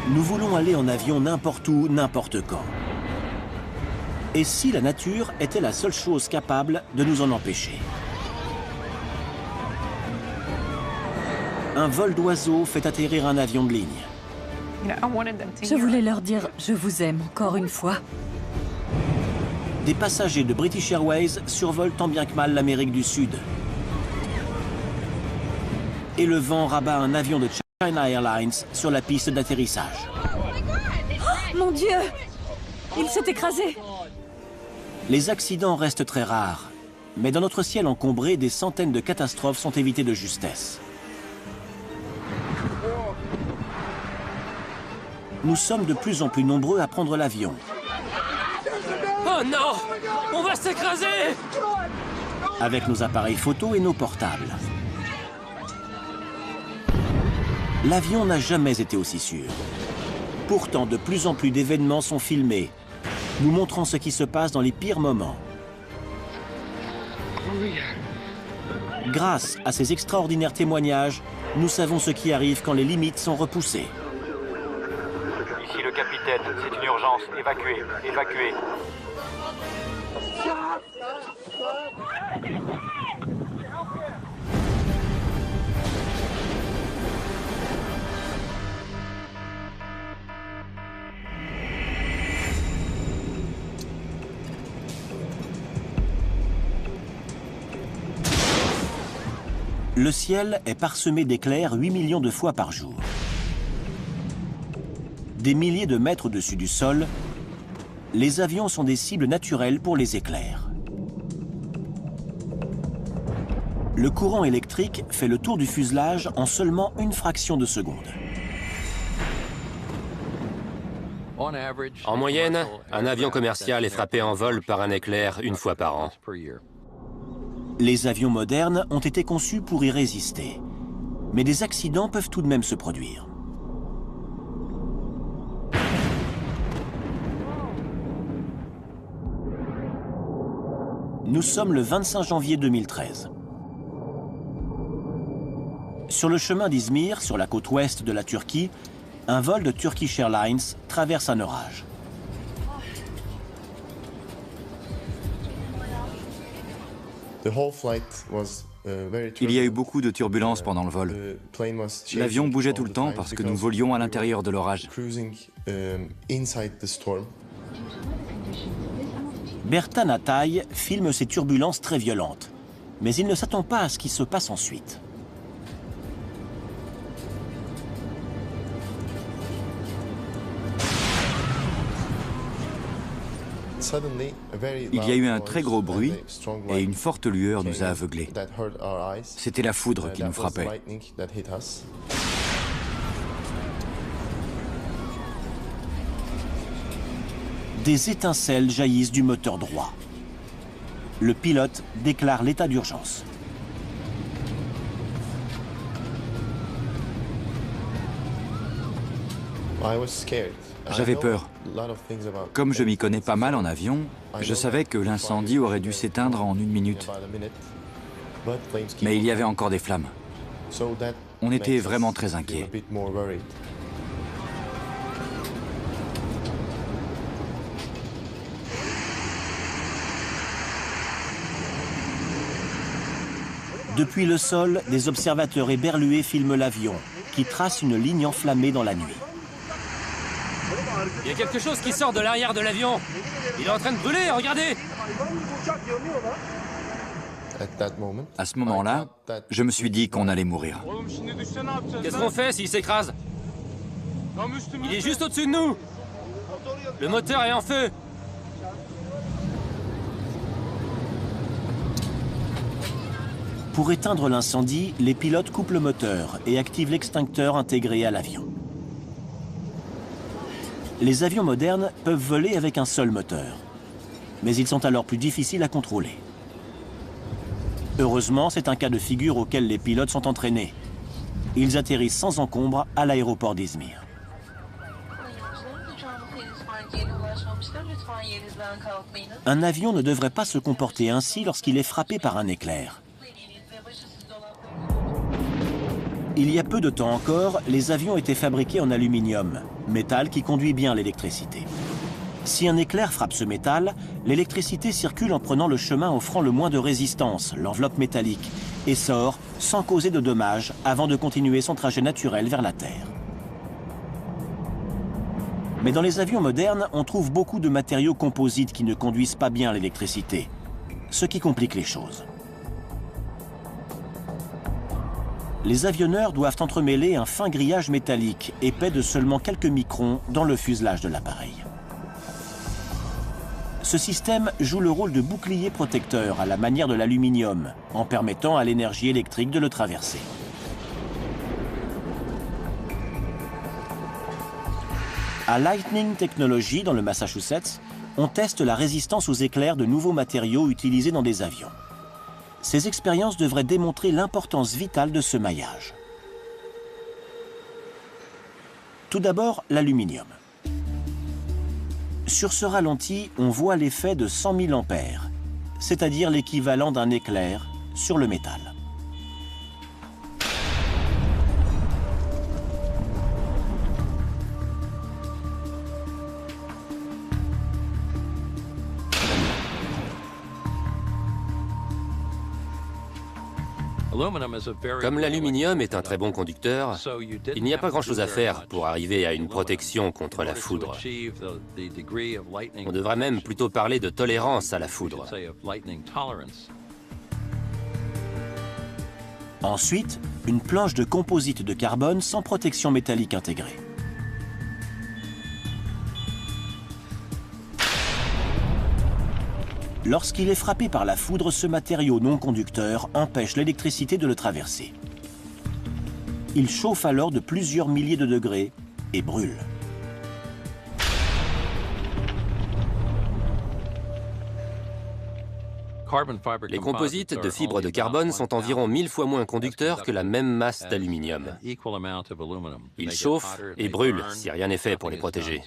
Nous voulons aller en avion n'importe où, n'importe quand. Et si la nature était la seule chose capable de nous en empêcher? Un vol d'oiseau fait atterrir un avion de ligne. Je voulais leur dire « je vous aime » encore une fois. Des passagers de British Airways survolent tant bien que mal l'Amérique du Sud. Et le vent rabat un avion de China Airlines sur la piste d'atterrissage. Oh, mon Dieu! Il s'est écrasé! Les accidents restent très rares, mais dans notre ciel encombré, des centaines de catastrophes sont évitées de justesse. Nous sommes de plus en plus nombreux à prendre l'avion. Oh non! On va s'écraser! Avec nos appareils photo et nos portables. L'avion n'a jamais été aussi sûr. Pourtant, de plus en plus d'événements sont filmés, nous montrant ce qui se passe dans les pires moments. Grâce à ces extraordinaires témoignages, nous savons ce qui arrive quand les limites sont repoussées. Ici le capitaine, c'est une urgence. Évacuez, évacuez. Le ciel est parsemé d'éclairs 8 millions de fois par jour. Des milliers de mètres au-dessus du sol, les avions sont des cibles naturelles pour les éclairs. Le courant électrique fait le tour du fuselage en seulement une fraction de seconde. En moyenne, un avion commercial est frappé en vol par un éclair une fois par an. Les avions modernes ont été conçus pour y résister. Mais des accidents peuvent tout de même se produire. Nous sommes le 25 janvier 2013. Sur le chemin d'Izmir, sur la côte ouest de la Turquie, un vol de Turkish Airlines traverse un orage. Il y a eu beaucoup de turbulences pendant le vol. L'avion bougeait tout le temps parce que nous volions à l'intérieur de l'orage. Bertan Atay filme ces turbulences très violentes, mais il ne s'attend pas à ce qui se passe ensuite. Il y a eu un très gros bruit et une forte lueur nous a aveuglés. C'était la foudre qui nous frappait. Des étincelles jaillissent du moteur droit. Le pilote déclare l'état d'urgence. J'avais peur. Comme je m'y connais pas mal en avion, je savais que l'incendie aurait dû s'éteindre en 1 minute. Mais il y avait encore des flammes. On était vraiment très inquiets. Depuis le sol, des observateurs éberlués filment l'avion, qui trace une ligne enflammée dans la nuit. Il y a quelque chose qui sort de l'arrière de l'avion. Il est en train de brûler, regardez! À ce moment-là, je me suis dit qu'on allait mourir. Qu'est-ce qu'on fait s'il s'écrase? Il est juste au-dessus de nous! Le moteur est en feu! Pour éteindre l'incendie, les pilotes coupent le moteur et activent l'extincteur intégré à l'avion. Les avions modernes peuvent voler avec un seul moteur, mais ils sont alors plus difficiles à contrôler. Heureusement, c'est un cas de figure auquel les pilotes sont entraînés. Ils atterrissent sans encombre à l'aéroport d'Izmir. Un avion ne devrait pas se comporter ainsi lorsqu'il est frappé par un éclair. Il y a peu de temps encore, les avions étaient fabriqués en aluminium, métal qui conduit bien l'électricité. Si un éclair frappe ce métal, l'électricité circule en prenant le chemin offrant le moins de résistance, l'enveloppe métallique, et sort sans causer de dommages avant de continuer son trajet naturel vers la Terre. Mais dans les avions modernes, on trouve beaucoup de matériaux composites qui ne conduisent pas bien l'électricité, ce qui complique les choses. Les avionneurs doivent entremêler un fin grillage métallique, épais de seulement quelques microns, dans le fuselage de l'appareil. Ce système joue le rôle de bouclier protecteur à la manière de l'aluminium, en permettant à l'énergie électrique de le traverser. À Lightning Technology, dans le Massachusetts, on teste la résistance aux éclairs de nouveaux matériaux utilisés dans des avions. Ces expériences devraient démontrer l'importance vitale de ce maillage. Tout d'abord, l'aluminium. Sur ce ralenti, on voit l'effet de 100 000 ampères, c'est-à-dire l'équivalent d'un éclair sur le métal. Comme l'aluminium est un très bon conducteur, il n'y a pas grand-chose à faire pour arriver à une protection contre la foudre. On devrait même plutôt parler de tolérance à la foudre. Ensuite, une planche de composite de carbone sans protection métallique intégrée. Lorsqu'il est frappé par la foudre, ce matériau non conducteur empêche l'électricité de le traverser. Il chauffe alors de plusieurs milliers de degrés et brûle. Les composites de fibres de carbone sont environ 1000 fois moins conducteurs que la même masse d'aluminium. Ils chauffent et brûlent si rien n'est fait pour les protéger.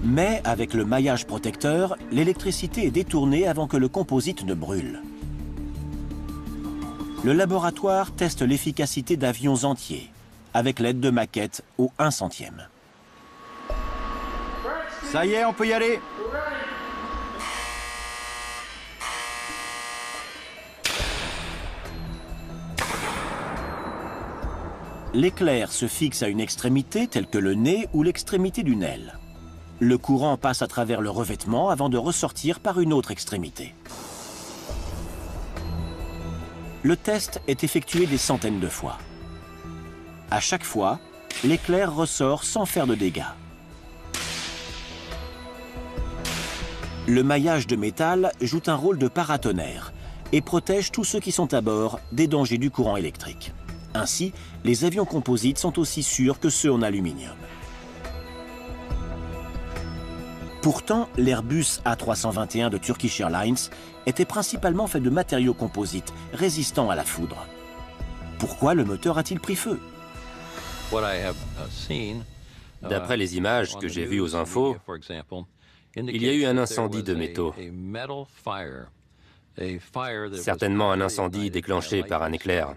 Mais avec le maillage protecteur, l'électricité est détournée avant que le composite ne brûle. Le laboratoire teste l'efficacité d'avions entiers, avec l'aide de maquettes au 1 centième. Ça y est, on peut y aller. L'éclair se fixe à une extrémité telle que le nez ou l'extrémité d'une aile. Le courant passe à travers le revêtement avant de ressortir par une autre extrémité. Le test est effectué des centaines de fois. À chaque fois, l'éclair ressort sans faire de dégâts. Le maillage de métal joue un rôle de paratonnerre et protège tous ceux qui sont à bord des dangers du courant électrique. Ainsi, les avions composites sont aussi sûrs que ceux en aluminium. Pourtant, l'Airbus A321 de Turkish Airlines était principalement fait de matériaux composites, résistants à la foudre. Pourquoi le moteur a-t-il pris feu? D'après les images que j'ai vues aux infos, il y a eu un incendie de métaux. Certainement un incendie déclenché par un éclair.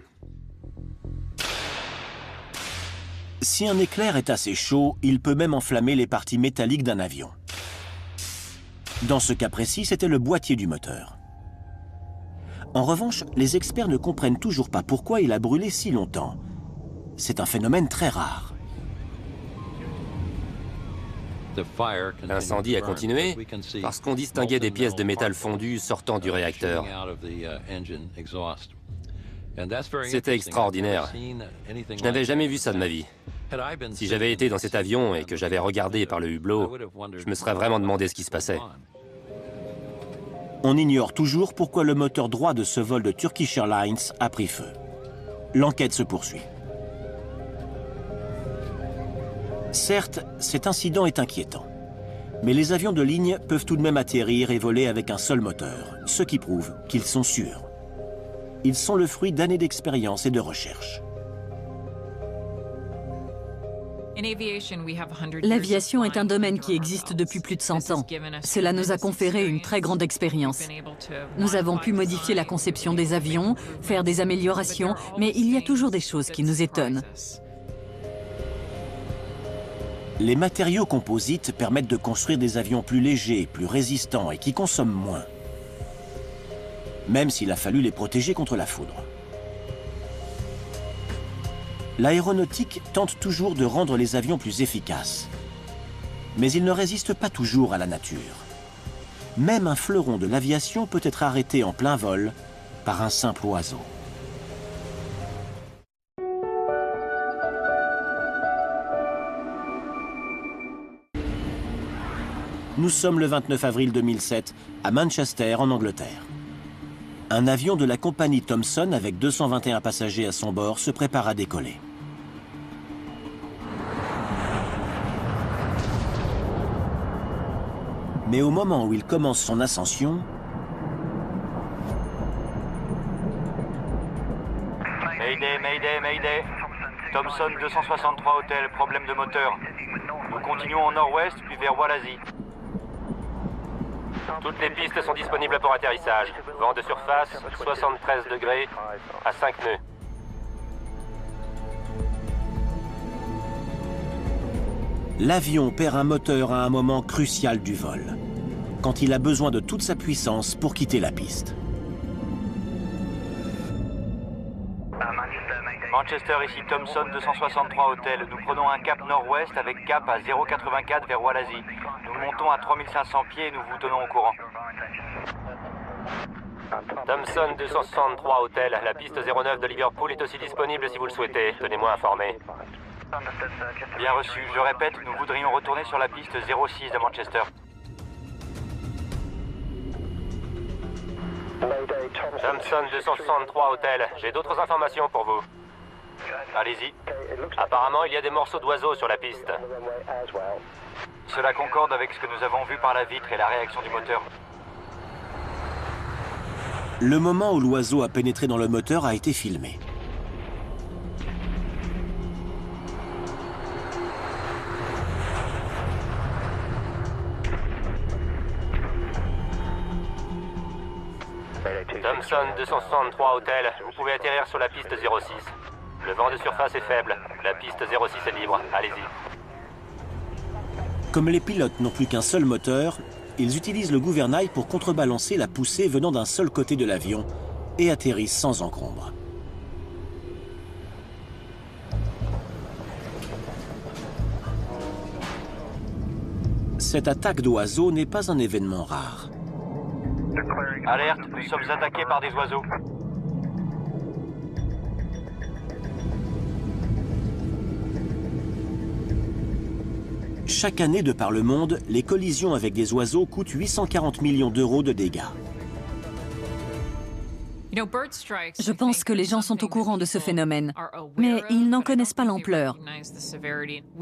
Si un éclair est assez chaud, il peut même enflammer les parties métalliques d'un avion. Dans ce cas précis, c'était le boîtier du moteur. En revanche, les experts ne comprennent toujours pas pourquoi il a brûlé si longtemps. C'est un phénomène très rare. L'incendie a continué parce qu'on distinguait des pièces de métal fondues sortant du réacteur. C'était extraordinaire. Je n'avais jamais vu ça de ma vie. Si j'avais été dans cet avion et que j'avais regardé par le hublot, je me serais vraiment demandé ce qui se passait. On ignore toujours pourquoi le moteur droit de ce vol de Turkish Airlines a pris feu. L'enquête se poursuit. Certes, cet incident est inquiétant. Mais les avions de ligne peuvent tout de même atterrir et voler avec un seul moteur, ce qui prouve qu'ils sont sûrs. Ils sont le fruit d'années d'expérience et de recherche. L'aviation est un domaine qui existe depuis plus de 100 ans. Cela nous a conféré une très grande expérience. Nous avons pu modifier la conception des avions, faire des améliorations, mais il y a toujours des choses qui nous étonnent. Les matériaux composites permettent de construire des avions plus légers, plus résistants et qui consomment moins. Même s'il a fallu les protéger contre la foudre. L'aéronautique tente toujours de rendre les avions plus efficaces. Mais ils ne résistent pas toujours à la nature. Même un fleuron de l'aviation peut être arrêté en plein vol par un simple oiseau. Nous sommes le 29 avril 2007, à Manchester, en Angleterre. Un avion de la compagnie Thomson, avec 221 passagers à son bord, se prépare à décoller. Mais au moment où il commence son ascension, Mayday, Mayday, Mayday. Thomson 263 hôtel, problème de moteur. Nous continuons en nord-ouest, puis vers Wallasey. Toutes les pistes sont disponibles pour atterrissage. Vent de surface, 73 degrés, à 5 nœuds. l'avion perd un moteur à un moment crucial du vol, quand il a besoin de toute sa puissance pour quitter la piste. Manchester, ici Thomson 263 hôtel. Nous prenons un cap nord-ouest avec cap à 0,84 vers Wallasey. Nous montons à 3500 pieds et nous vous tenons au courant. Thomson 263 hôtel. La piste 09 de Liverpool est aussi disponible si vous le souhaitez. Tenez-moi informé. Bien reçu. Je répète, nous voudrions retourner sur la piste 06 de Manchester. Thomson 263 hôtel. J'ai d'autres informations pour vous. Allez-y. Apparemment, il y a des morceaux d'oiseaux sur la piste. Cela concorde avec ce que nous avons vu par la vitre et la réaction du moteur. Le moment où l'oiseau a pénétré dans le moteur a été filmé. Thomson 263 hôtel. Vous pouvez atterrir sur la piste 06. Le vent de surface est faible. La piste 06 est libre. Allez-y. Comme les pilotes n'ont plus qu'un seul moteur, ils utilisent le gouvernail pour contrebalancer la poussée venant d'un seul côté de l'avion et atterrissent sans encombre. Cette attaque d'oiseaux n'est pas un événement rare. Alerte, nous sommes attaqués par des oiseaux. Chaque année, de par le monde, les collisions avec des oiseaux coûtent 840 millions d'euros de dégâts. Je pense que les gens sont au courant de ce phénomène, mais ils n'en connaissent pas l'ampleur.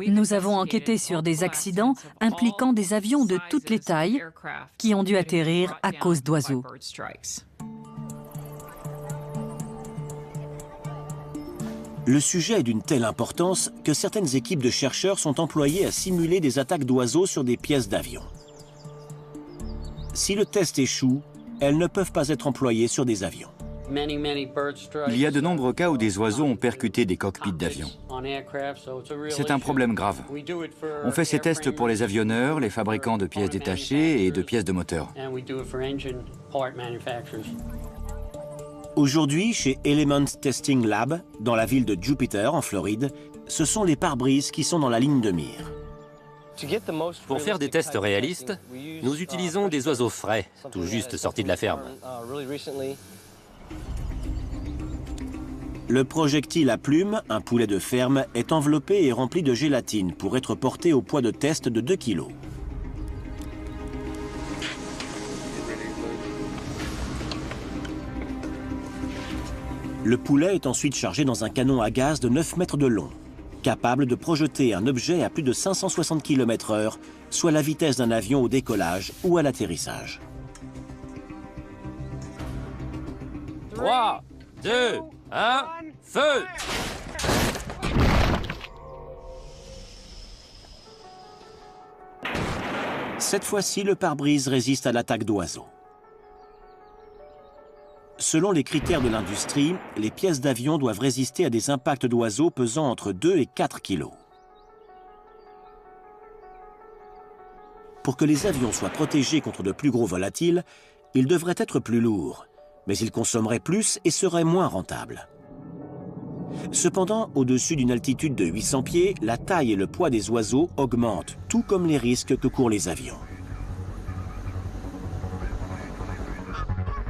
Nous avons enquêté sur des accidents impliquant des avions de toutes les tailles qui ont dû atterrir à cause d'oiseaux. Le sujet est d'une telle importance que certaines équipes de chercheurs sont employées à simuler des attaques d'oiseaux sur des pièces d'avion. Si le test échoue, elles ne peuvent pas être employées sur des avions. Il y a de nombreux cas où des oiseaux ont percuté des cockpits d'avions. C'est un problème grave. On fait ces tests pour les avionneurs, les fabricants de pièces détachées et de pièces de moteur. Aujourd'hui, chez Element Testing Lab, dans la ville de Jupiter, en Floride, ce sont les pare-brises qui sont dans la ligne de mire. Pour faire des tests réalistes, nous utilisons des oiseaux frais, tout juste sortis de la ferme. Le projectile à plumes, un poulet de ferme, est enveloppé et rempli de gélatine pour être porté au poids de test de 2 kg. Le poulet est ensuite chargé dans un canon à gaz de 9 mètres de long, capable de projeter un objet à plus de 560 km/h, soit la vitesse d'un avion au décollage ou à l'atterrissage. 3, 2, 1, feu! Cette fois-ci, le pare-brise résiste à l'attaque d'oiseaux. Selon les critères de l'industrie, les pièces d'avion doivent résister à des impacts d'oiseaux pesant entre 2 et 4 kilos. Pour que les avions soient protégés contre de plus gros volatiles, ils devraient être plus lourds, mais ils consommeraient plus et seraient moins rentables. Cependant, au-dessus d'une altitude de 800 pieds, la taille et le poids des oiseaux augmentent, tout comme les risques que courent les avions.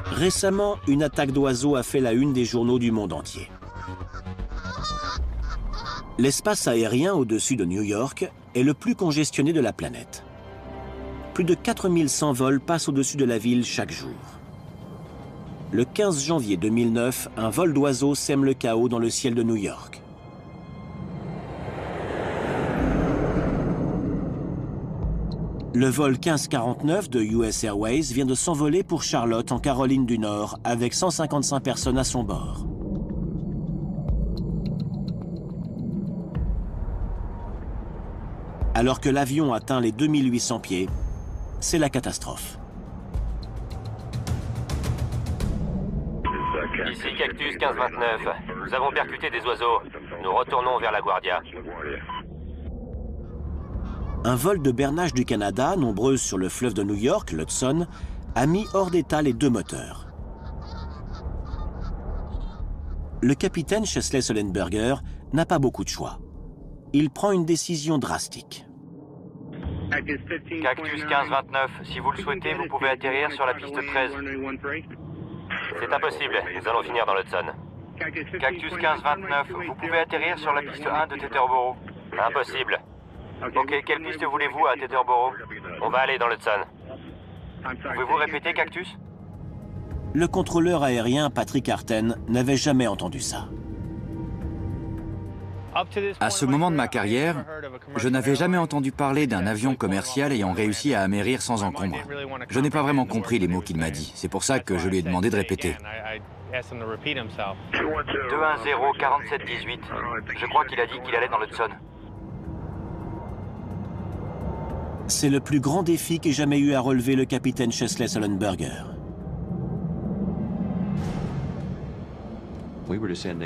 Récemment, une attaque d'oiseaux a fait la une des journaux du monde entier. L'espace aérien au-dessus de New York est le plus congestionné de la planète. Plus de 4100 vols passent au-dessus de la ville chaque jour. Le 15 janvier 2009, un vol d'oiseaux sème le chaos dans le ciel de New York. Le vol 1549 de US Airways vient de s'envoler pour Charlotte, en Caroline du Nord, avec 155 personnes à son bord. Alors que l'avion atteint les 2800 pieds, c'est la catastrophe. Ici Cactus 1529. Nous avons percuté des oiseaux. Nous retournons vers la Guardia. Un vol de bernage du Canada, nombreuse sur le fleuve de New York, l'Hudson, a mis hors d'état les deux moteurs. Le capitaine Chesley Sullenberger n'a pas beaucoup de choix. Il prend une décision drastique. Cactus 1529, si vous le souhaitez, vous pouvez atterrir sur la piste 13. C'est impossible. Nous allons finir dans l'Hudson. Cactus 1529, vous pouvez atterrir sur la piste 1 de Teterboro. Impossible. Ok, quelle piste voulez-vous à Teterboro? On va aller dans l'Hudson. Pouvez-vous répéter, Cactus? Le contrôleur aérien Patrick Arten n'avait jamais entendu ça. À ce moment de ma carrière, je n'avais jamais entendu parler d'un avion commercial ayant réussi à amérir sans encombre. Je n'ai pas vraiment compris les mots qu'il m'a dit. C'est pour ça que je lui ai demandé de répéter. 210 4718. Je crois qu'il a dit qu'il allait dans l'Hudson. C'est le plus grand défi qu'ait jamais eu à relever le capitaine Chesley Sullenberger.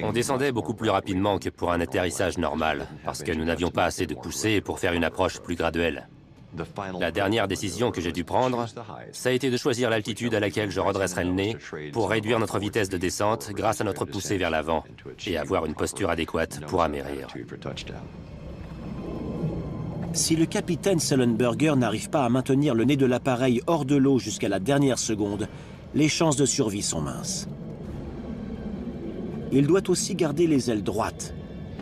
On descendait beaucoup plus rapidement que pour un atterrissage normal, parce que nous n'avions pas assez de poussée pour faire une approche plus graduelle. La dernière décision que j'ai dû prendre, ça a été de choisir l'altitude à laquelle je redresserais le nez pour réduire notre vitesse de descente grâce à notre poussée vers l'avant et avoir une posture adéquate pour amérir. Si le capitaine Sullenberger n'arrive pas à maintenir le nez de l'appareil hors de l'eau jusqu'à la dernière seconde, les chances de survie sont minces. Il doit aussi garder les ailes droites.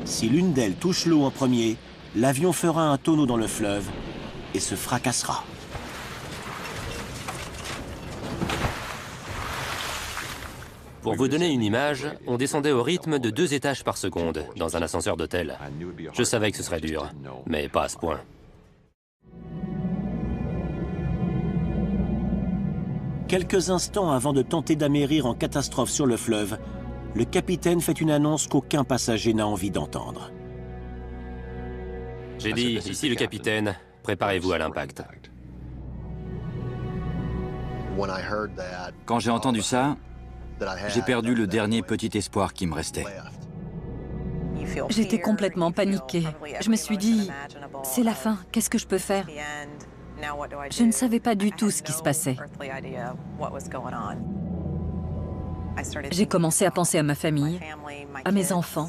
Si l'une d'elles touche l'eau en premier, l'avion fera un tonneau dans le fleuve et se fracassera. Pour vous donner une image, on descendait au rythme de 2 étages par seconde dans un ascenseur d'hôtel. Je savais que ce serait dur, mais pas à ce point. Quelques instants avant de tenter d'amérir en catastrophe sur le fleuve, le capitaine fait une annonce qu'aucun passager n'a envie d'entendre. J'ai dit, ici le capitaine, préparez-vous à l'impact. Quand j'ai entendu ça, j'ai perdu le dernier petit espoir qui me restait. J'étais complètement paniquée. Je me suis dit, c'est la fin, qu'est-ce que je peux faire? Je ne savais pas du tout ce qui se passait. J'ai commencé à penser à ma famille, à mes enfants.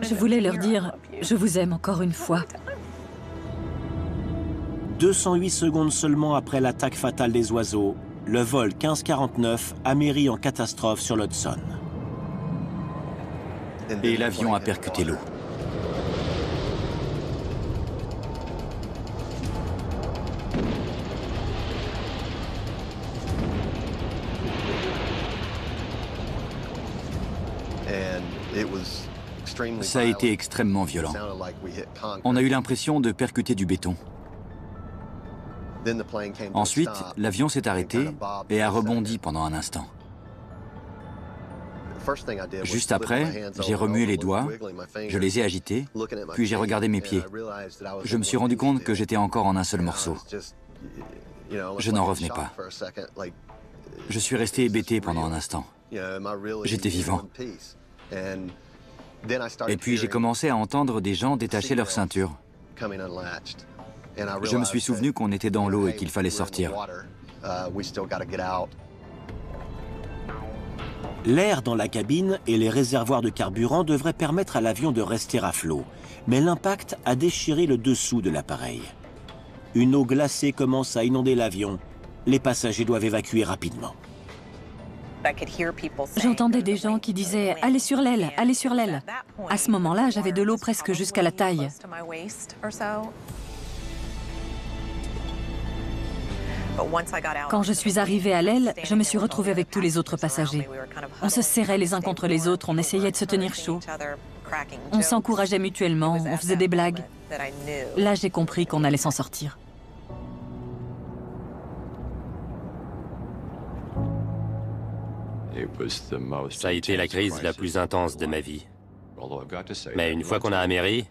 Je voulais leur dire, je vous aime encore une fois. 208 secondes seulement après l'attaque fatale des oiseaux, le vol 1549 amérit en catastrophe sur l'Hudson. Et l'avion a percuté l'eau. Ça a été extrêmement violent. On a eu l'impression de percuter du béton. Ensuite, l'avion s'est arrêté et a rebondi pendant un instant. Juste après, j'ai remué les doigts, je les ai agités, puis j'ai regardé mes pieds. Je me suis rendu compte que j'étais encore en un seul morceau. Je n'en revenais pas. Je suis resté hébété pendant un instant. J'étais vivant. Et puis j'ai commencé à entendre des gens détacher leur ceinture. Je me suis souvenu qu'on était dans l'eau et qu'il fallait sortir. L'air dans la cabine et les réservoirs de carburant devraient permettre à l'avion de rester à flot, mais l'impact a déchiré le dessous de l'appareil. Une eau glacée commence à inonder l'avion. Les passagers doivent évacuer rapidement. J'entendais des gens qui disaient « Allez sur l'aile, allez sur l'aile ». À ce moment-là, j'avais de l'eau presque jusqu'à la taille. Quand je suis arrivée à l'aile, je me suis retrouvée avec tous les autres passagers. On se serrait les uns contre les autres, on essayait de se tenir chaud. On s'encourageait mutuellement, on faisait des blagues. Là, j'ai compris qu'on allait s'en sortir. Ça a été la crise la plus intense de ma vie. Mais une fois qu'on a améri,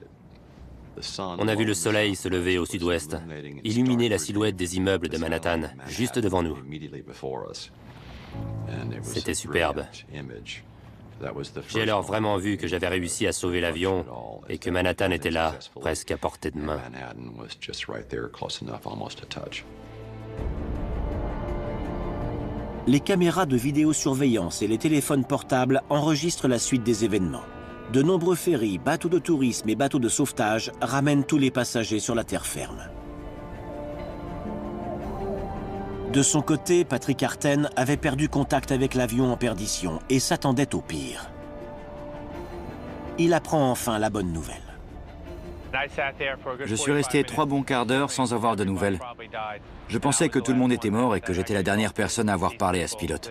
on a vu le soleil se lever au sud-ouest, illuminer la silhouette des immeubles de Manhattan, juste devant nous. C'était superbe. J'ai alors vraiment vu que j'avais réussi à sauver l'avion et que Manhattan était là, presque à portée de main. Les caméras de vidéosurveillance et les téléphones portables enregistrent la suite des événements. De nombreux ferries, bateaux de tourisme et bateaux de sauvetage ramènent tous les passagers sur la terre ferme. De son côté, Patrick Arten avait perdu contact avec l'avion en perdition et s'attendait au pire. Il apprend enfin la bonne nouvelle. Je suis resté 3 bons quarts d'heure sans avoir de nouvelles. Je pensais que tout le monde était mort et que j'étais la dernière personne à avoir parlé à ce pilote.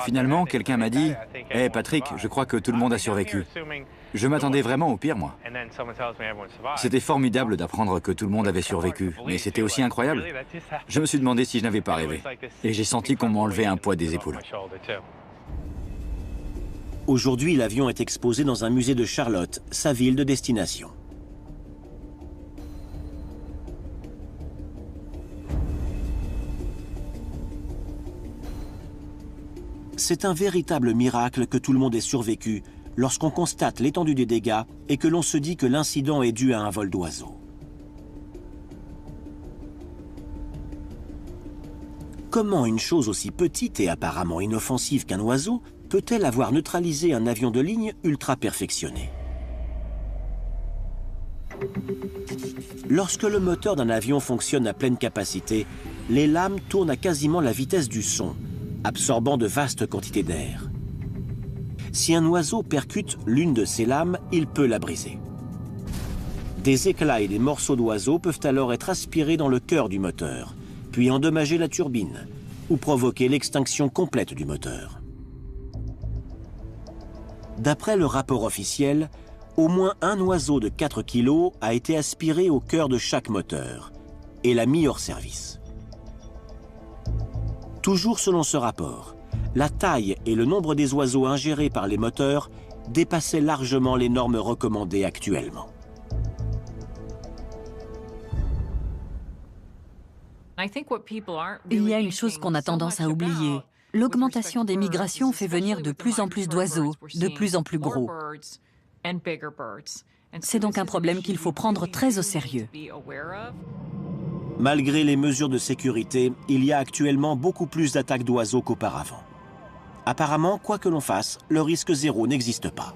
Finalement, quelqu'un m'a dit « Hey Patrick, je crois que tout le monde a survécu. » Je m'attendais vraiment au pire, moi. C'était formidable d'apprendre que tout le monde avait survécu, mais c'était aussi incroyable. Je me suis demandé si je n'avais pas rêvé. Et j'ai senti qu'on m'enlevait un poids des épaules. Aujourd'hui, l'avion est exposé dans un musée de Charlotte, sa ville de destination. C'est un véritable miracle que tout le monde ait survécu lorsqu'on constate l'étendue des dégâts et que l'on se dit que l'incident est dû à un vol d'oiseau. Comment une chose aussi petite et apparemment inoffensive qu'un oiseau peut-elle avoir neutralisé un avion de ligne ultra perfectionné? Lorsque le moteur d'un avion fonctionne à pleine capacité, les lames tournent à quasiment la vitesse du son, absorbant de vastes quantités d'air. Si un oiseau percute l'une de ces lames, il peut la briser. Des éclats et des morceaux d'oiseaux peuvent alors être aspirés dans le cœur du moteur, puis endommager la turbine, ou provoquer l'extinction complète du moteur. D'après le rapport officiel, au moins un oiseau de 4 kg a été aspiré au cœur de chaque moteur et l'a mis hors service. Toujours selon ce rapport, la taille et le nombre des oiseaux ingérés par les moteurs dépassaient largement les normes recommandées actuellement. Il y a une chose qu'on a tendance à oublier. L'augmentation des migrations fait venir de plus en plus d'oiseaux, de plus en plus gros. C'est donc un problème qu'il faut prendre très au sérieux. Malgré les mesures de sécurité, il y a actuellement beaucoup plus d'attaques d'oiseaux qu'auparavant. Apparemment, quoi que l'on fasse, le risque zéro n'existe pas.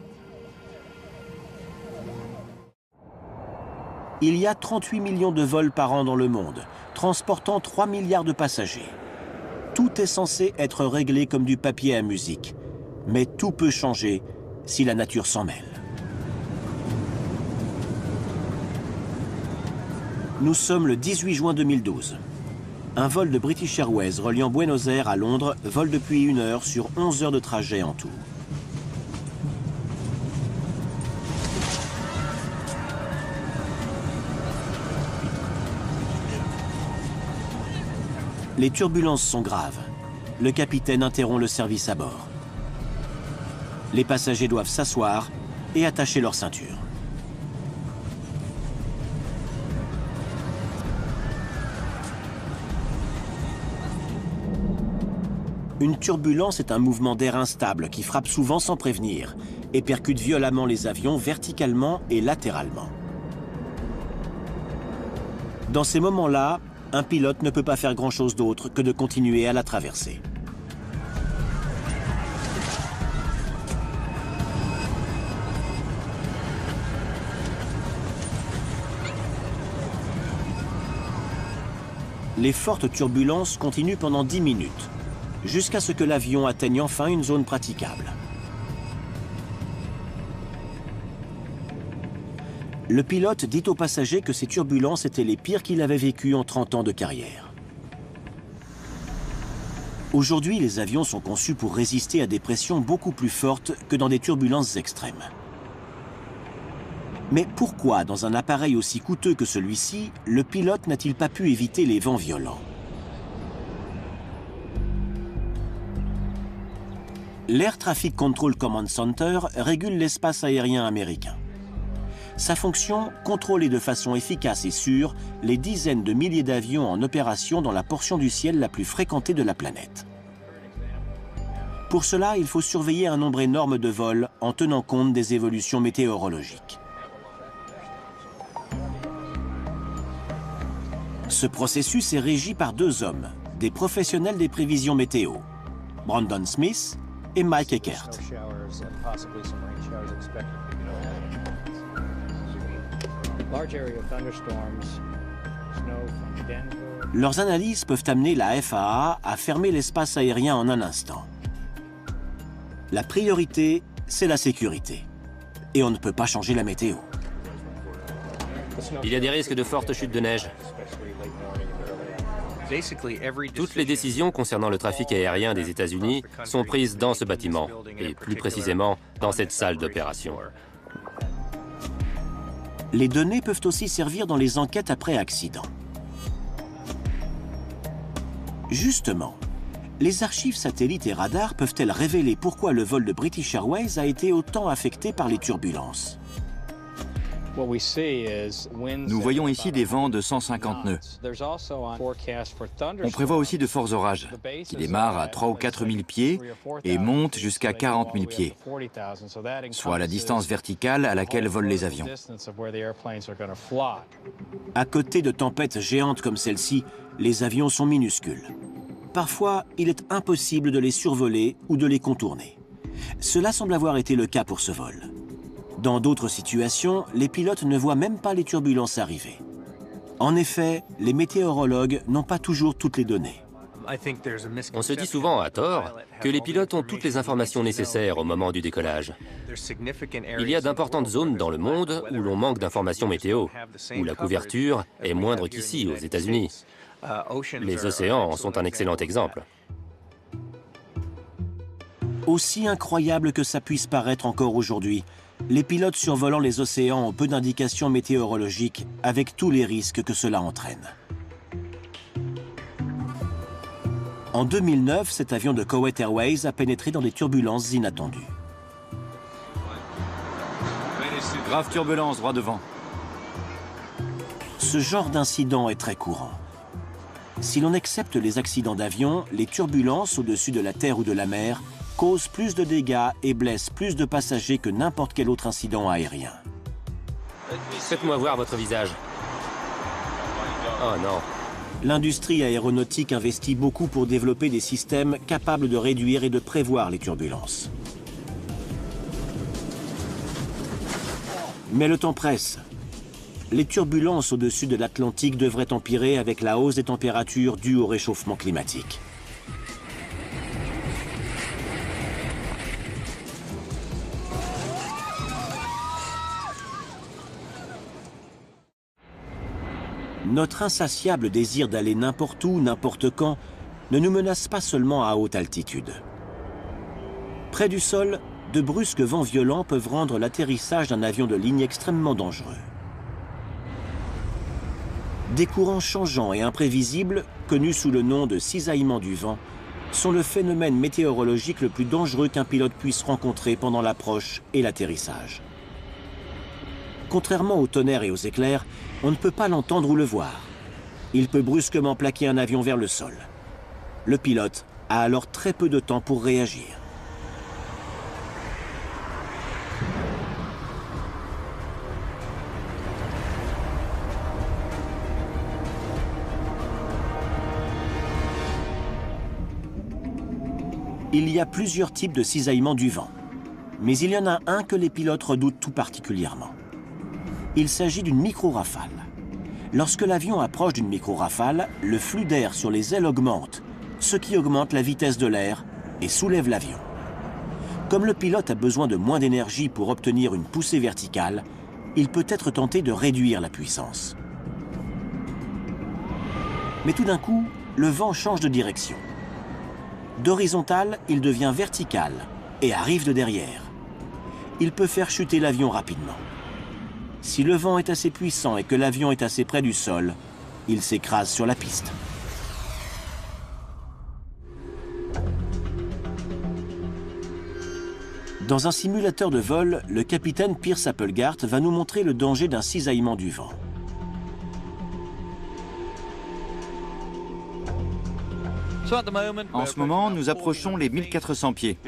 Il y a 38 millions de vols par an dans le monde, transportant 3 milliards de passagers. Tout est censé être réglé comme du papier à musique, mais tout peut changer si la nature s'en mêle. Nous sommes le 18 juin 2012. Un vol de British Airways reliant Buenos Aires à Londres vole depuis 1 heure sur 11 heures de trajet en tout. Les turbulences sont graves. Le capitaine interrompt le service à bord. Les passagers doivent s'asseoir et attacher leur ceinture. Une turbulence est un mouvement d'air instable qui frappe souvent sans prévenir et percute violemment les avions verticalement et latéralement. Dans ces moments-là, un pilote ne peut pas faire grand-chose d'autre que de continuer à la traverser. Les fortes turbulences continuent pendant 10 minutes, jusqu'à ce que l'avion atteigne enfin une zone praticable. Le pilote dit aux passagers que ces turbulences étaient les pires qu'il avait vécues en 30 ans de carrière. Aujourd'hui, les avions sont conçus pour résister à des pressions beaucoup plus fortes que dans des turbulences extrêmes. Mais pourquoi, dans un appareil aussi coûteux que celui-ci, le pilote n'a-t-il pas pu éviter les vents violents? L'Air Traffic Control Command Center régule l'espace aérien américain. Sa fonction, contrôler de façon efficace et sûre les dizaines de milliers d'avions en opération dans la portion du ciel la plus fréquentée de la planète. Pour cela, il faut surveiller un nombre énorme de vols en tenant compte des évolutions météorologiques. Ce processus est régi par deux hommes, des professionnels des prévisions météo, Brandon Smith et Mike Eckert. Leurs analyses peuvent amener la FAA à fermer l'espace aérien en un instant. La priorité, c'est la sécurité. Et on ne peut pas changer la météo. Il y a des risques de fortes chutes de neige. Toutes les décisions concernant le trafic aérien des États-Unis sont prises dans ce bâtiment, et plus précisément dans cette salle d'opération. Les données peuvent aussi servir dans les enquêtes après accident. Justement, les archives satellites et radars peuvent-elles révéler pourquoi le vol de British Airways a été autant affecté par les turbulences? Nous voyons ici des vents de 150 nœuds. On prévoit aussi de forts orages, qui démarrent à 3 ou 4 000 pieds et montent jusqu'à 40 000 pieds, soit la distance verticale à laquelle volent les avions. À côté de tempêtes géantes comme celle-ci, les avions sont minuscules. Parfois, il est impossible de les survoler ou de les contourner. Cela semble avoir été le cas pour ce vol. Dans d'autres situations, les pilotes ne voient même pas les turbulences arriver. En effet, les météorologues n'ont pas toujours toutes les données. On se dit souvent, à tort, que les pilotes ont toutes les informations nécessaires au moment du décollage. Il y a d'importantes zones dans le monde où l'on manque d'informations météo, où la couverture est moindre qu'ici, aux États-Unis. Les océans en sont un excellent exemple. Aussi incroyable que ça puisse paraître encore aujourd'hui, les pilotes survolant les océans ont peu d'indications météorologiques avec tous les risques que cela entraîne. En 2009, cet avion de Kuwait Airways a pénétré dans des turbulences inattendues. Grave turbulence, droit devant. Ce genre d'incident est très courant. Si l'on accepte les accidents d'avion, les turbulences au-dessus de la terre ou de la mer causent plus de dégâts et blessent plus de passagers que n'importe quel autre incident aérien. Faites-moi voir votre visage. Oh non. L'industrie aéronautique investit beaucoup pour développer des systèmes capables de réduire et de prévoir les turbulences. Mais le temps presse. Les turbulences au-dessus de l'Atlantique devraient empirer avec la hausse des températures due au réchauffement climatique. Notre insatiable désir d'aller n'importe où, n'importe quand, ne nous menace pas seulement à haute altitude. Près du sol, de brusques vents violents peuvent rendre l'atterrissage d'un avion de ligne extrêmement dangereux. Des courants changeants et imprévisibles connus sous le nom de cisaillement du vent, sont le phénomène météorologique le plus dangereux qu'un pilote puisse rencontrer pendant l'approche et l'atterrissage. Contrairement au tonnerre et aux éclairs, on ne peut pas l'entendre ou le voir. Il peut brusquement plaquer un avion vers le sol. Le pilote a alors très peu de temps pour réagir. Il y a plusieurs types de cisaillement du vent, mais il y en a un que les pilotes redoutent tout particulièrement. Il s'agit d'une micro-rafale. Lorsque l'avion approche d'une micro-rafale, le flux d'air sur les ailes augmente, ce qui augmente la vitesse de l'air et soulève l'avion. Comme le pilote a besoin de moins d'énergie pour obtenir une poussée verticale, il peut être tenté de réduire la puissance. Mais tout d'un coup, le vent change de direction. D'horizontal, il devient vertical et arrive de derrière. Il peut faire chuter l'avion rapidement. Si le vent est assez puissant et que l'avion est assez près du sol, il s'écrase sur la piste. Dans un simulateur de vol, le capitaine Pierce Applegart va nous montrer le danger d'un cisaillement du vent. En ce moment, nous approchons les 1400 pieds.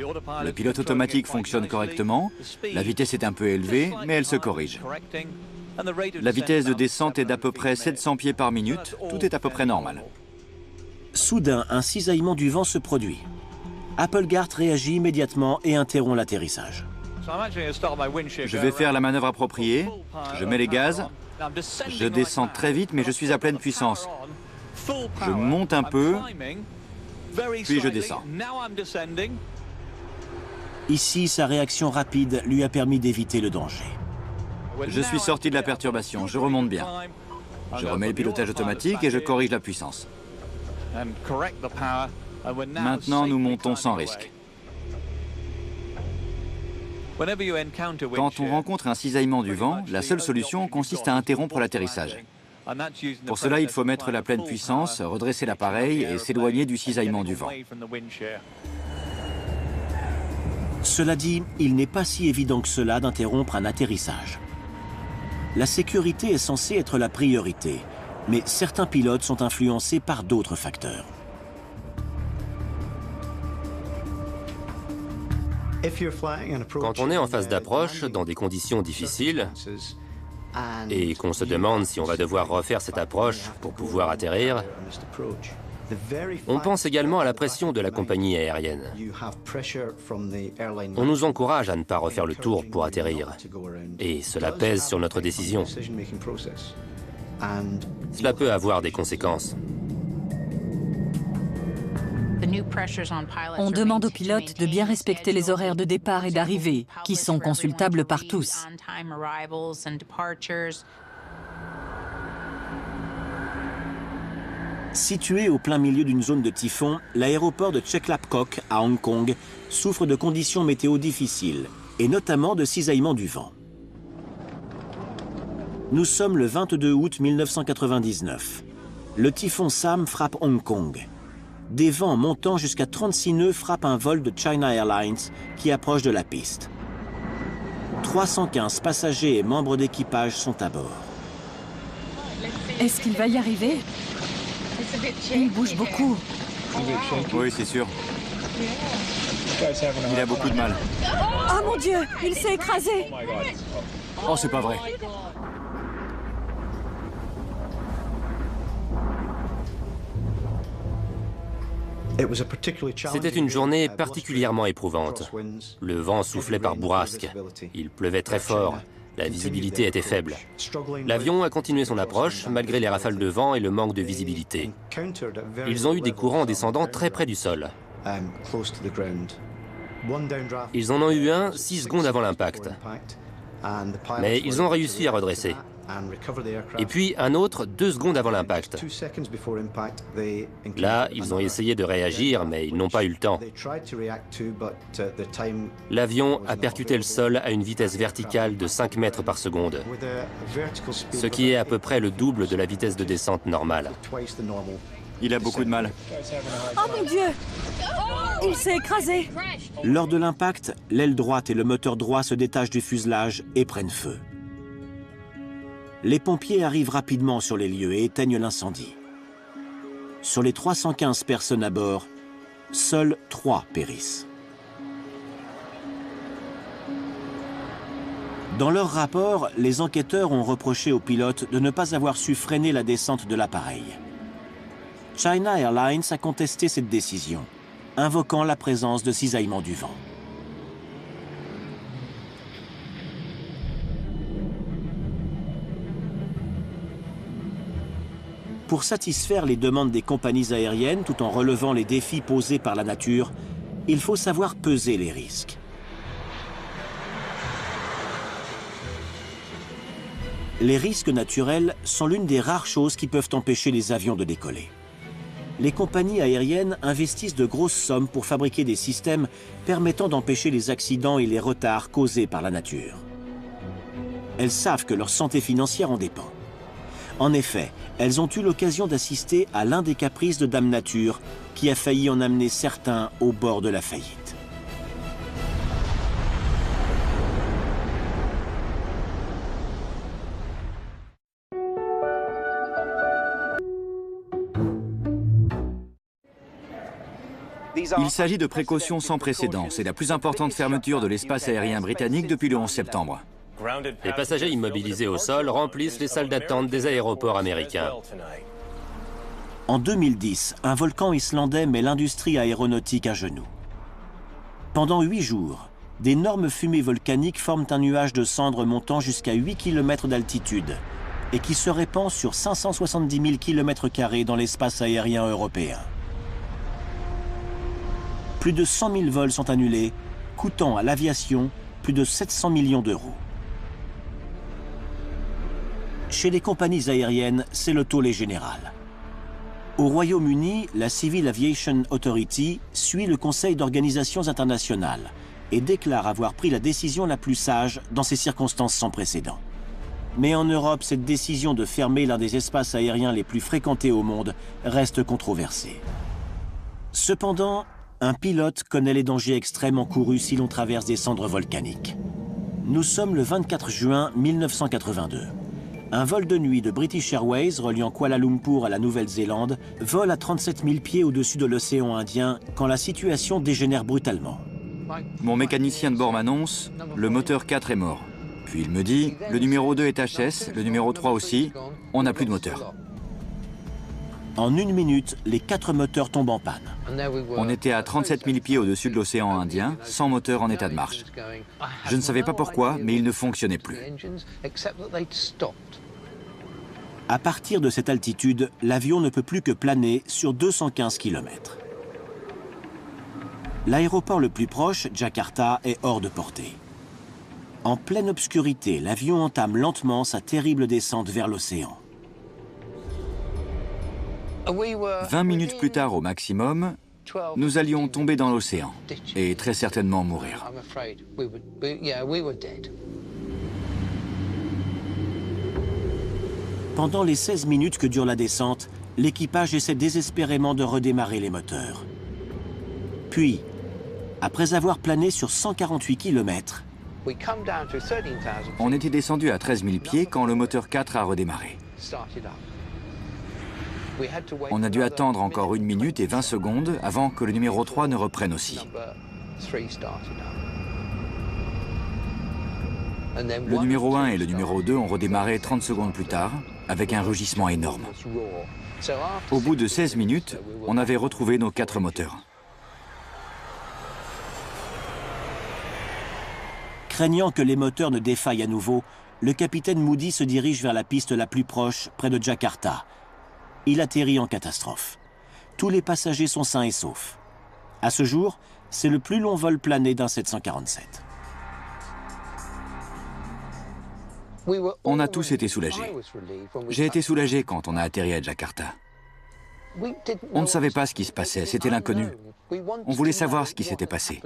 Le pilote automatique fonctionne correctement, la vitesse est un peu élevée, mais elle se corrige. La vitesse de descente est d'à peu près 700 pieds par minute, tout est à peu près normal. Soudain, un cisaillement du vent se produit. Applegart réagit immédiatement et interrompt l'atterrissage. Je vais faire la manœuvre appropriée, je mets les gaz, je descends très vite mais je suis à pleine puissance. Je monte un peu, puis je descends. Ici, sa réaction rapide lui a permis d'éviter le danger. Je suis sorti de la perturbation, je remonte bien. Je remets le pilotage automatique et je corrige la puissance. Maintenant, nous montons sans risque. Quand on rencontre un cisaillement du vent, la seule solution consiste à interrompre l'atterrissage. Pour cela, il faut mettre la pleine puissance, redresser l'appareil et s'éloigner du cisaillement du vent. Cela dit, il n'est pas si évident que cela d'interrompre un atterrissage. La sécurité est censée être la priorité, mais certains pilotes sont influencés par d'autres facteurs. Quand on est en phase d'approche, dans des conditions difficiles, et qu'on se demande si on va devoir refaire cette approche pour pouvoir atterrir, on pense également à la pression de la compagnie aérienne. On nous encourage à ne pas refaire le tour pour atterrir, et cela pèse sur notre décision. Cela peut avoir des conséquences. On demande aux pilotes de bien respecter les horaires de départ et d'arrivée, qui sont consultables par tous. Situé au plein milieu d'une zone de typhon, l'aéroport de Cheklapkok à Hong Kong souffre de conditions météo difficiles, et notamment de cisaillement du vent. Nous sommes le 22 août 1999. Le typhon Sam frappe Hong Kong. Des vents montant jusqu'à 36 nœuds frappent un vol de China Airlines qui approche de la piste. 315 passagers et membres d'équipage sont à bord. Est-ce qu'il va y arriver? Il bouge beaucoup. Oui, c'est sûr. Il a beaucoup de mal. Oh mon Dieu, il s'est écrasé! Oh, c'est pas vrai. C'était une journée particulièrement éprouvante. Le vent soufflait par bourrasque. Il pleuvait très fort. La visibilité était faible. L'avion a continué son approche malgré les rafales de vent et le manque de visibilité. Ils ont eu des courants descendants très près du sol. Ils en ont eu un 6 secondes avant l'impact. Mais ils ont réussi à redresser. Et puis un autre 2 secondes avant l'impact. Là, ils ont essayé de réagir, mais ils n'ont pas eu le temps. L'avion a percuté le sol à une vitesse verticale de 5 mètres par seconde, ce qui est à peu près le double de la vitesse de descente normale. Il a beaucoup de mal. Oh mon Dieu! Il s'est écrasé! Lors de l'impact, l'aile droite et le moteur droit se détachent du fuselage et prennent feu. Les pompiers arrivent rapidement sur les lieux et éteignent l'incendie. Sur les 315 personnes à bord, seules 3 périssent. Dans leur rapport, les enquêteurs ont reproché aux pilotes de ne pas avoir su freiner la descente de l'appareil. China Airlines a contesté cette décision, invoquant la présence de cisaillements du vent. Pour satisfaire les demandes des compagnies aériennes tout en relevant les défis posés par la nature, il faut savoir peser les risques. Les risques naturels sont l'une des rares choses qui peuvent empêcher les avions de décoller. Les compagnies aériennes investissent de grosses sommes pour fabriquer des systèmes permettant d'empêcher les accidents et les retards causés par la nature. Elles savent que leur santé financière en dépend. En effet, elles ont eu l'occasion d'assister à l'un des caprices de Dame Nature qui a failli en amener certains au bord de la faillite. Il s'agit de précautions sans précédent. C'est la plus importante fermeture de l'espace aérien britannique depuis le 11 septembre. Les passagers immobilisés au sol remplissent les salles d'attente des aéroports américains. En 2010, un volcan islandais met l'industrie aéronautique à genoux. Pendant 8 jours, d'énormes fumées volcaniques forment un nuage de cendres montant jusqu'à 8 km d'altitude et qui se répand sur 570 000 km² dans l'espace aérien européen. Plus de 100 000 vols sont annulés, coûtant à l'aviation plus de 700 millions d'euros. Chez les compagnies aériennes, c'est le tollé général. Au Royaume-Uni, la Civil Aviation Authority suit le Conseil d'organisations internationales et déclare avoir pris la décision la plus sage dans ces circonstances sans précédent. Mais en Europe, cette décision de fermer l'un des espaces aériens les plus fréquentés au monde reste controversée. Cependant, un pilote connaît les dangers extrêmes encourus si l'on traverse des cendres volcaniques. Nous sommes le 24 juin 1982. Un vol de nuit de British Airways reliant Kuala Lumpur à la Nouvelle-Zélande vole à 37 000 pieds au-dessus de l'océan Indien quand la situation dégénère brutalement. Mon mécanicien de bord m'annonce « Le moteur 4 est mort ». Puis il me dit « Le numéro 2 est HS, le numéro 3 aussi, on n'a plus de moteur ». En 1 minute, les 4 moteurs tombent en panne. On était à 37 000 pieds au-dessus de l'océan Indien, sans moteur en état de marche. Je ne savais pas pourquoi, mais il ne fonctionnait plus. À partir de cette altitude, l'avion ne peut plus que planer sur 215 km. L'aéroport le plus proche, Jakarta, est hors de portée. En pleine obscurité, l'avion entame lentement sa terrible descente vers l'océan. 20 minutes plus tard au maximum, nous allions tomber dans l'océan et très certainement mourir. Pendant les 16 minutes que dure la descente, l'équipage essaie désespérément de redémarrer les moteurs. Puis, après avoir plané sur 148 km, on était descendu à 13 000 pieds quand le moteur 4 a redémarré. On a dû attendre encore 1 minute et 20 secondes avant que le numéro 3 ne reprenne aussi. Le numéro 1 et le numéro 2 ont redémarré 30 secondes plus tard, avec un rugissement énorme. Au bout de 16 minutes, on avait retrouvé nos 4 moteurs. Craignant que les moteurs ne défaillent à nouveau, le capitaine Moody se dirige vers la piste la plus proche, près de Jakarta. Il atterrit en catastrophe. Tous les passagers sont sains et saufs. À ce jour, c'est le plus long vol plané d'un 747. On a tous été soulagés. J'ai été soulagé quand on a atterri à Jakarta. On ne savait pas ce qui se passait, c'était l'inconnu. On voulait savoir ce qui s'était passé.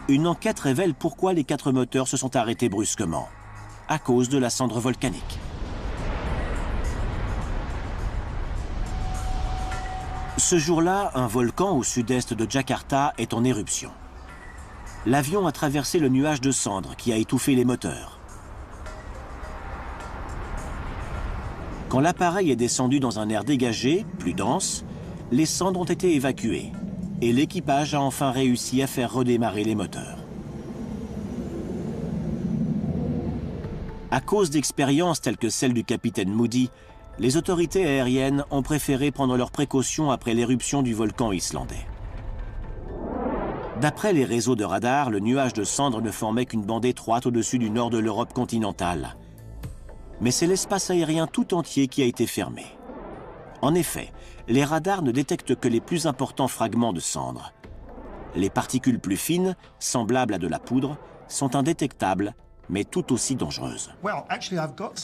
Une enquête révèle pourquoi les 4 moteurs se sont arrêtés brusquement, à cause de la cendre volcanique. Ce jour-là, un volcan au sud-est de Jakarta est en éruption. L'avion a traversé le nuage de cendres qui a étouffé les moteurs. Quand l'appareil est descendu dans un air dégagé, plus dense, les cendres ont été évacuées et l'équipage a enfin réussi à faire redémarrer les moteurs. À cause d'expériences telles que celle du capitaine Moody, les autorités aériennes ont préféré prendre leurs précautions après l'éruption du volcan islandais. D'après les réseaux de radars, le nuage de cendres ne formait qu'une bande étroite au-dessus du nord de l'Europe continentale. Mais c'est l'espace aérien tout entier qui a été fermé. En effet, les radars ne détectent que les plus importants fragments de cendres. Les particules plus fines, semblables à de la poudre, sont indétectables, mais tout aussi dangereuses.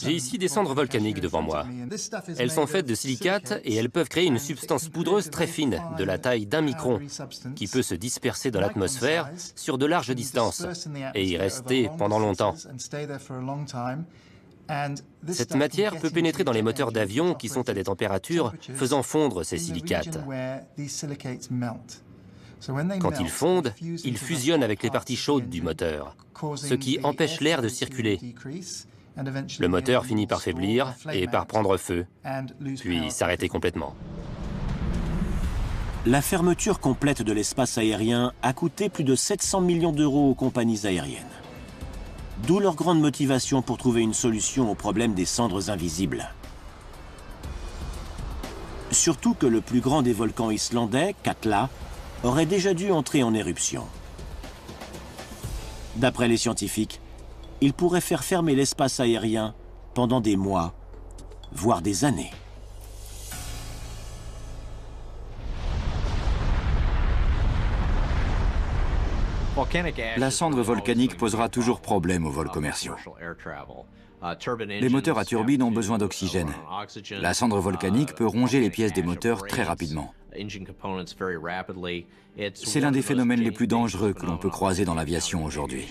J'ai ici des cendres volcaniques devant moi. Elles sont faites de silicate et elles peuvent créer une substance poudreuse très fine, de la taille d'1 micron, qui peut se disperser dans l'atmosphère sur de larges distances et y rester pendant longtemps. Cette matière peut pénétrer dans les moteurs d'avions qui sont à des températures faisant fondre ces silicates. Quand ils fondent, ils fusionnent avec les parties chaudes du moteur, ce qui empêche l'air de circuler. Le moteur finit par faiblir et par prendre feu, puis s'arrêter complètement. La fermeture complète de l'espace aérien a coûté plus de 700 millions d'euros aux compagnies aériennes. D'où leur grande motivation pour trouver une solution au problème des cendres invisibles. Surtout que le plus grand des volcans islandais, Katla, aurait déjà dû entrer en éruption. D'après les scientifiques, il pourrait faire fermer l'espace aérien pendant des mois, voire des années. La cendre volcanique posera toujours problème aux vols commerciaux. Les moteurs à turbine ont besoin d'oxygène. La cendre volcanique peut ronger les pièces des moteurs très rapidement. C'est l'un des phénomènes les plus dangereux que l'on peut croiser dans l'aviation aujourd'hui.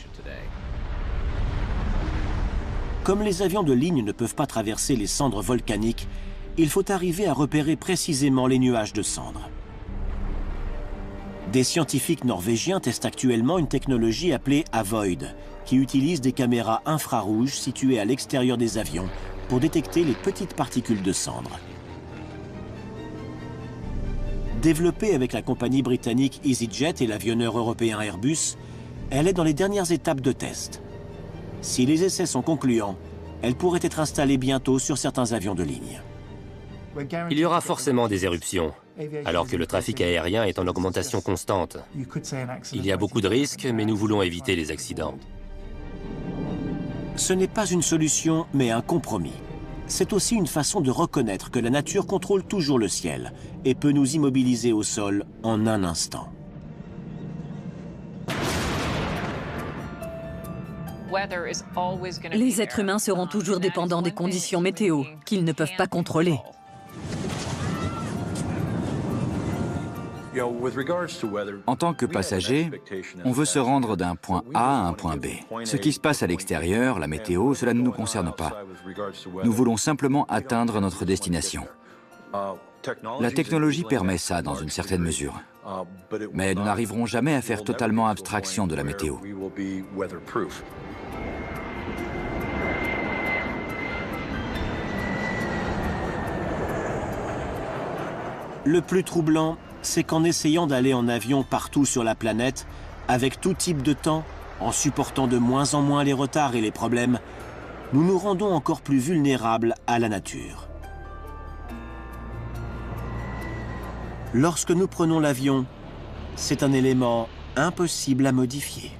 Comme les avions de ligne ne peuvent pas traverser les cendres volcaniques, il faut arriver à repérer précisément les nuages de cendres. Des scientifiques norvégiens testent actuellement une technologie appelée Avoid, qui utilise des caméras infrarouges situées à l'extérieur des avions pour détecter les petites particules de cendres. Développée avec la compagnie britannique EasyJet et l'avionneur européen Airbus, elle est dans les dernières étapes de test. Si les essais sont concluants, elle pourrait être installée bientôt sur certains avions de ligne. Il y aura forcément des éruptions, alors que le trafic aérien est en augmentation constante. Il y a beaucoup de risques, mais nous voulons éviter les accidents. Ce n'est pas une solution, mais un compromis. C'est aussi une façon de reconnaître que la nature contrôle toujours le ciel et peut nous immobiliser au sol en un instant. Les êtres humains seront toujours dépendants des conditions météo qu'ils ne peuvent pas contrôler. En tant que passager, on veut se rendre d'un point A à un point B. Ce qui se passe à l'extérieur, la météo, cela ne nous concerne pas. Nous voulons simplement atteindre notre destination. La technologie permet ça dans une certaine mesure. Mais nous n'arriverons jamais à faire totalement abstraction de la météo. Le plus troublant, c'est qu'en essayant d'aller en avion partout sur la planète, avec tout type de temps, en supportant de moins en moins les retards et les problèmes, nous nous rendons encore plus vulnérables à la nature. Lorsque nous prenons l'avion, c'est un élément impossible à modifier.